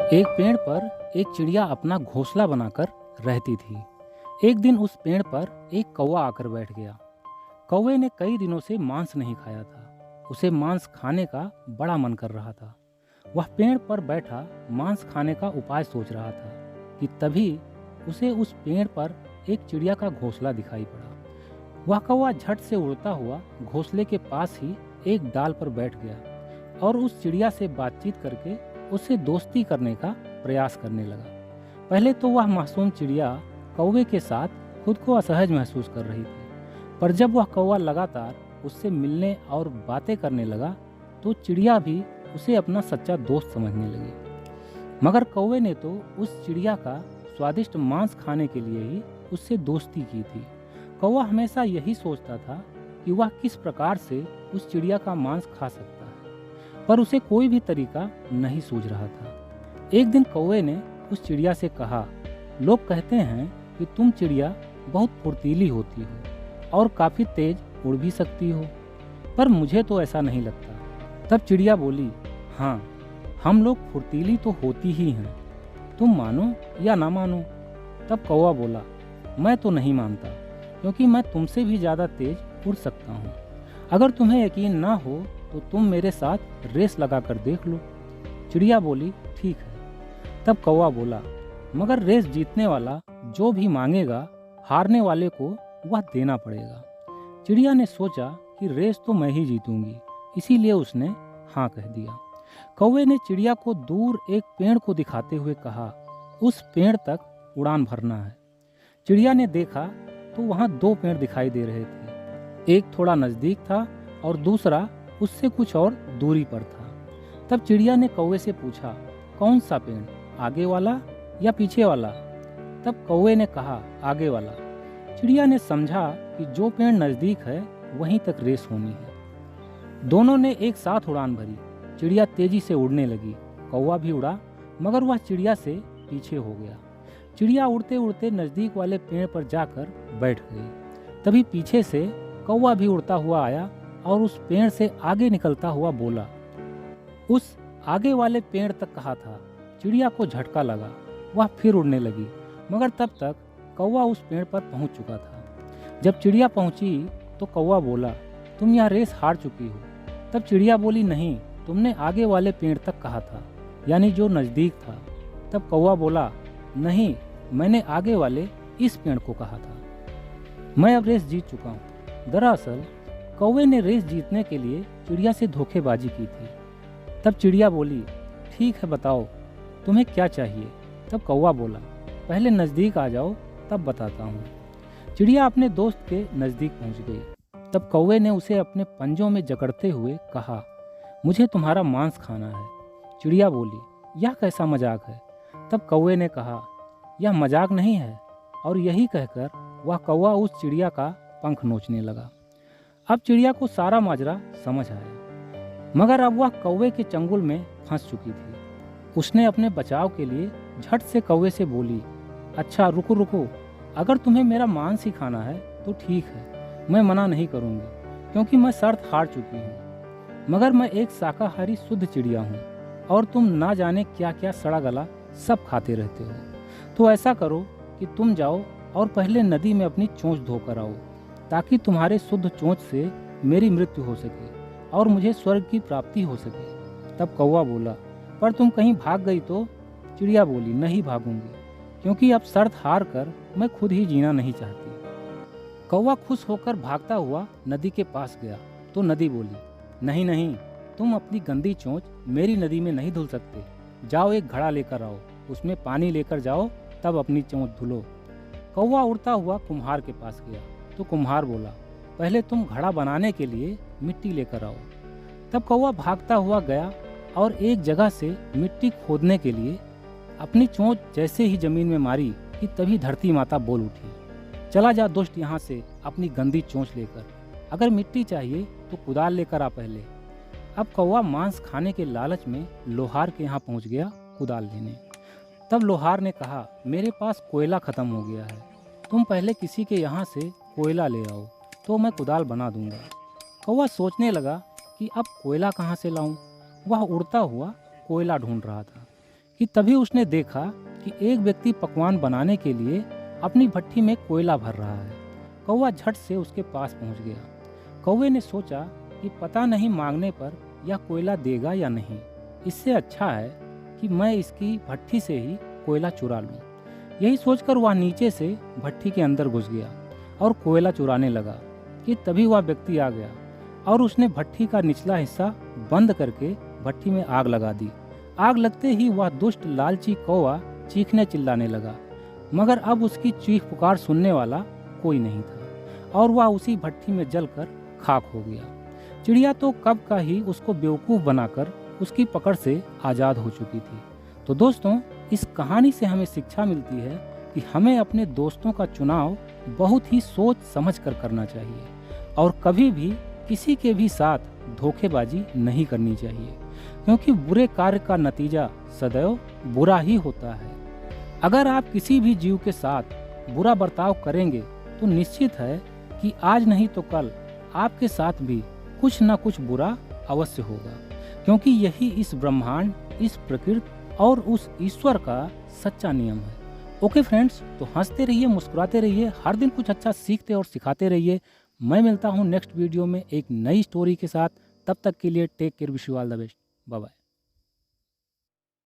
एक पेड़ पर एक चिड़िया अपना घोंसला बनाकर रहती थी। एक दिन उस पेड़ पर एक कौवा आकर बैठ गया। कौवे ने कई दिनों से मांस नहीं खाया था। उसे मांस खाने का बड़ा मन कर रहा था। वह पेड़ पर बैठा मांस खाने का उपाय सोच रहा था कि तभी उसे उस पेड़ पर एक चिड़िया का घोंसला दिखाई पड़ा। वह कौवा झट से उड़ता हुआ घोंसले के पास ही एक डाल पर बैठ गया और उस चिड़िया से बातचीत करके उससे दोस्ती करने का प्रयास करने लगा। पहले तो वह मासूम चिड़िया कौवे के साथ खुद को असहज महसूस कर रही थी, पर जब वह कौवा लगातार उससे मिलने और बातें करने लगा तो चिड़िया भी उसे अपना सच्चा दोस्त समझने लगी। मगर कौवे ने तो उस चिड़िया का स्वादिष्ट मांस खाने के लिए ही उससे दोस्ती की थी। कौवा हमेशा यही सोचता था कि वह किस प्रकार से उस चिड़िया का मांस खा सकता है, पर उसे कोई भी तरीका नहीं सूझ रहा था। एक दिन कौवे ने उस चिड़िया से कहा, लोग कहते हैं कि तुम चिड़िया बहुत फुर्तीली होती हो और काफ़ी तेज उड़ भी सकती हो, पर मुझे तो ऐसा नहीं लगता। तब चिड़िया बोली, हाँ, हम लोग फुर्तीली तो होती ही हैं, तुम मानो या ना मानो। तब कौवा बोला, मैं तो नहीं मानता, क्योंकि मैं तुमसे भी ज़्यादा तेज उड़ सकता हूँ। अगर तुम्हें यकीन ना हो तो तुम मेरे साथ रेस लगा कर देख लो। चिड़िया बोली, ठीक है। तब कौवा बोला, मगर रेस जीतने वाला जो भी मांगेगा, हारने वाले को वह देना पड़ेगा। चिड़िया ने सोचा कि रेस तो मैं ही जीतूंगी, इसीलिए उसने हाँ कह दिया। कौवे ने चिड़िया को दूर एक पेड़ को दिखाते हुए कहा, उस पेड़ तक उड़ान भरना है। चिड़िया ने देखा तो वहाँ दो पेड़ दिखाई दे रहे थे। एक थोड़ा नज़दीक था और दूसरा उससे कुछ और दूरी पर था। तब चिड़िया ने कौवे से पूछा, कौन सा पेड़, आगे वाला या पीछे वाला? तब कौवे ने कहा, आगे वाला। चिड़िया ने समझा कि जो पेड़ नज़दीक है वहीं तक रेस होनी है। दोनों ने एक साथ उड़ान भरी। चिड़िया तेजी से उड़ने लगी। कौवा भी उड़ा, मगर वह चिड़िया से पीछे हो गया। चिड़िया उड़ते उड़ते नज़दीक वाले पेड़ पर जाकर बैठ गई। तभी पीछे से कौवा भी उड़ता हुआ आया और उस पेड़ से आगे निकलता हुआ बोला। उस आगे वाले पेड़ तक कहा था। चिड़िया को झटका लगा, वह फिर उड़ने लगी, मगर तब तक कौवा उस पेड़ पर पहुंच चुका था। जब चिड़िया पहुंची तो कौवा बोला, तुम यह रेस हार चुकी हो। तब चिड़िया बोली, नहीं, तुमने आगे वाले पेड़ तक कहा था, यानी जो नज़दीक था। तब कौवा बोला, नहीं, मैंने आगे वाले इस पेड़ को कहा था। मैं अब रेस जीत चुका हूँ। दरअसल कौवे ने रेस जीतने के लिए चिड़िया से धोखेबाजी की थी। तब चिड़िया बोली, ठीक है, बताओ तुम्हें क्या चाहिए। तब कौवा बोला, पहले नज़दीक आ जाओ, तब बताता हूँ। चिड़िया अपने दोस्त के नज़दीक पहुँच गई। तब कौवे ने उसे अपने पंजों में जकड़ते हुए कहा, मुझे तुम्हारा मांस खाना है। चिड़िया बोली, यह कैसा मजाक है? तब कौवे ने कहा, यह मजाक नहीं है। और यही कहकर वह कौवा उस चिड़िया का पंख नोचने लगा। अब चिड़िया को सारा माजरा समझ आया, मगर अब वह कौवे के चंगुल में फंस चुकी थी। उसने अपने बचाव के लिए झट से कौवे से बोली, अच्छा रुको रुको, अगर तुम्हें मेरा मांस ही खाना है तो ठीक है, मैं मना नहीं करूँगी, क्योंकि मैं शर्त हार चुकी हूँ। मगर मैं एक शाकाहारी शुद्ध चिड़िया हूँ और तुम ना जाने क्या क्या सड़ा गला सब खाते रहते हो। तो ऐसा करो कि तुम जाओ और पहले नदी में अपनी चोंच धोकर आओ, ताकि तुम्हारे शुद्ध चोंच से मेरी मृत्यु हो सके और मुझे स्वर्ग की प्राप्ति हो सके। तब कौवा बोला, पर तुम कहीं भाग गई तो? चिड़िया बोली, नहीं भागूंगी, क्योंकि अब शर्त हार कर मैं खुद ही जीना नहीं चाहती। कौवा खुश होकर भागता हुआ नदी के पास गया तो नदी बोली, नहीं नहीं, तुम अपनी गंदी चोंच मेरी नदी में नहीं धुल सकते। जाओ एक घड़ा लेकर आओ, उसमें पानी लेकर जाओ, तब अपनी चोंच धुलो। कौवा उड़ता हुआ कुम्हार के पास गया तो कुम्हार बोला, पहले तुम घड़ा बनाने के लिए मिट्टी लेकर आओ। तब कौवा भागता हुआ गया और एक जगह से मिट्टी खोदने के लिए अपनी चोंच जैसे ही जमीन में मारी कि तभी धरती माता बोल उठी, चला जा दुष्ट यहाँ से अपनी गंदी चोंच लेकर, अगर मिट्टी चाहिए तो कुदाल लेकर आ पहले। अब कौवा मांस खाने के लालच में लोहार के यहाँ पहुँच गया कुदाल लेने। तब लोहार ने कहा, मेरे पास कोयला ख़त्म हो गया है, तुम पहले किसी के यहाँ से कोयला ले आओ तो मैं कुदाल बना दूंगा। कौवा सोचने लगा कि अब कोयला कहाँ से लाऊं। वह उड़ता हुआ कोयला ढूंढ रहा था कि तभी उसने देखा कि एक व्यक्ति पकवान बनाने के लिए अपनी भट्ठी में कोयला भर रहा है। कौवा झट से उसके पास पहुंच गया। कौवे ने सोचा कि पता नहीं मांगने पर यह कोयला देगा या नहीं। इससे अच्छा है कि मैं इसकी भट्ठी से ही कोयला चुरा लूं। यही सोचकर वह नीचे से भट्ठी के अंदर घुस गया और कोयला चुराने लगा कि तभी वह व्यक्ति आ गया और उसने भट्ठी का निचला हिस्सा बंद करके भट्ठी में आग लगा दी। आग लगते ही वह दुष्ट लालची कौवा चीखने चिल्लाने लगा, मगर अब उसकी चीख पुकार सुनने वाला कोई नहीं था और वह उसी भट्ठी में जलकर खाक हो गया। चिड़िया तो कब का ही उसको बेवकूफ़ बनाकर उसकी पकड़ से आज़ाद हो चुकी थी। तो दोस्तों, इस कहानी से हमें शिक्षा मिलती है कि हमें अपने दोस्तों का चुनाव बहुत ही सोच समझ कर करना चाहिए और कभी भी किसी के भी साथ धोखेबाजी नहीं करनी चाहिए, क्योंकि बुरे कार्य का नतीजा सदैव बुरा ही होता है। अगर आप किसी भी जीव के साथ बुरा बर्ताव करेंगे तो निश्चित है कि आज नहीं तो कल आपके साथ भी कुछ न कुछ बुरा अवश्य होगा, क्योंकि यही इस ब्रह्मांड, इस प्रकृति और उस ईश्वर का सच्चा नियम है। ओके फ्रेंड्स, तो हंसते रहिए, मुस्कुराते रहिए, हर दिन कुछ अच्छा सीखते और सिखाते रहिए। मैं मिलता हूँ नेक्स्ट वीडियो में एक नई स्टोरी के साथ। तब तक के लिए take care, wish you all the best, bye bye.